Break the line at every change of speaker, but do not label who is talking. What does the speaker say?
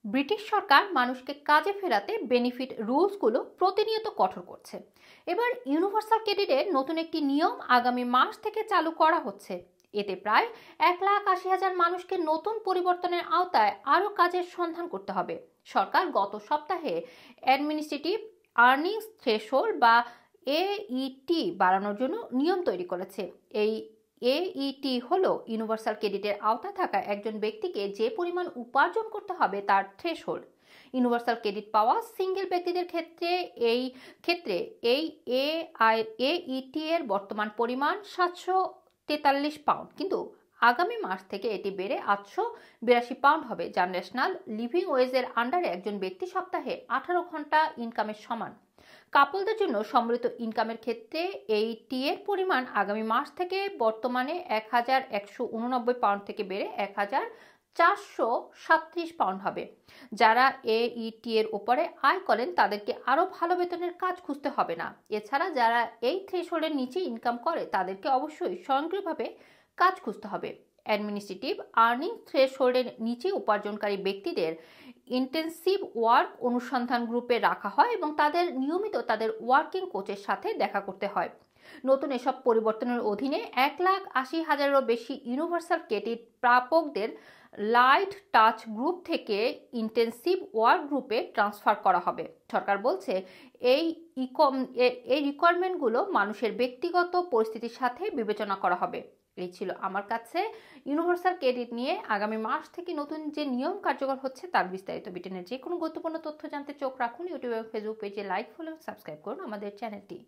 British সরকার মানুষকে কাজে ফেরাতে বেনিফিট রুলসগুলো প্রতিনিয়ত কঠোর করছে। এবার ইউনিভার্সাল ক্রেডিটের নতুন একটি নিয়ম আগামী মাস থেকে চালু করা হচ্ছে। এতে প্রায় 1,80,000 মানুষকে নতুন পরিবর্তনের আওতায় আরও কাজের সন্ধান করতে হবে। সরকার গত সপ্তাহে অ্যাডমিনিস্ট্রেটিভ আর্নিংস থ্রেশহোল্ড বা এইটি বাড়ানোর জন্য নিয়ম তৈরি করেছে। এই এইটি হলো ইউনিভার্সাল ক্রেডিটের আওতায় থাকা একজন ব্যক্তিকে যে পরিমাণ উপার্জন করতে হবে তার থ্রেশহোল্ড। ইউনিভার্সাল ক্রেডিট পাওয়া সিঙ্গেল ব্যক্তিদের ক্ষেত্রে এই এইটি এর বর্তমান পরিমাণ 743 পাউন্ড, কিন্তু আগামী মাস থেকে এটি বেড়ে 882 পাউন্ড হবে, যা ন্যাশনাল লিভিং ওয়েজের আন্ডারে একজন ব্যক্তি সপ্তাহে 18 ঘন্টা ইনকামের সমান। কাপলদের জন্য সম্মিলিত ইনকামের ক্ষেত্রে এইটি এর পরিমাণ আগামী মাস থেকে বর্তমানে 1,189 পাউন্ড থেকে বেড়ে 1,437 পাউন্ড হবে। যারা এইটি এর উপরে আয় করেন তাদেরকে আরও ভালো বেতনের কাজ খুঁজতে হবে না। এছাড়া যারা এই থ্রেশহোল্ডের নিচে ইনকাম করে তাদেরকে অবশ্যই স্বয়ংক্রিয়ভাবে কাজ খুঁজতে হবে। অ্যাডমিনিস্ট্রেটিভ আর্নিং থ্রেশহোল্ডের নিচে উপার্জনকারী ব্যক্তিদের ইন্টেন্সিভ ওয়ার্ক অনুসন্ধান গ্রুপে রাখা হয় এবং তাদের নিয়মিত তাদের ওয়ার্কিং কোচের সাথে দেখা করতে হয়। নতুন এসব পরিবর্তনের অধীনে 1,80,000-এরও বেশি ইউনিভার্সাল ক্রেডিট প্রাপকদের লাইট টাচ গ্রুপ থেকে ইন্টেন্সিভ ওয়ার্ক গ্রুপে ট্রান্সফার করা হবে। সরকার বলছে এই রিকোয়ারমেন্টগুলো মানুষের ব্যক্তিগত পরিস্থিতির সাথে বিবেচনা করা হবে। এই ছিল আমার কাছে ইউনিভার্সাল ক্রেডিট নিয়ে আগামী মাস থেকে নতুন যে নিয়ম কার্যকর হচ্ছে তার বিস্তারিত। ব্রিটেনের যে কোনো গুরুত্বপূর্ণ তথ্য জানতে চোখ রাখুন ইউটিউব এবং ফেসবুক পেজে লাইক, ফলো এবং সাবস্ক্রাইব করুন আমাদের চ্যানেলটি।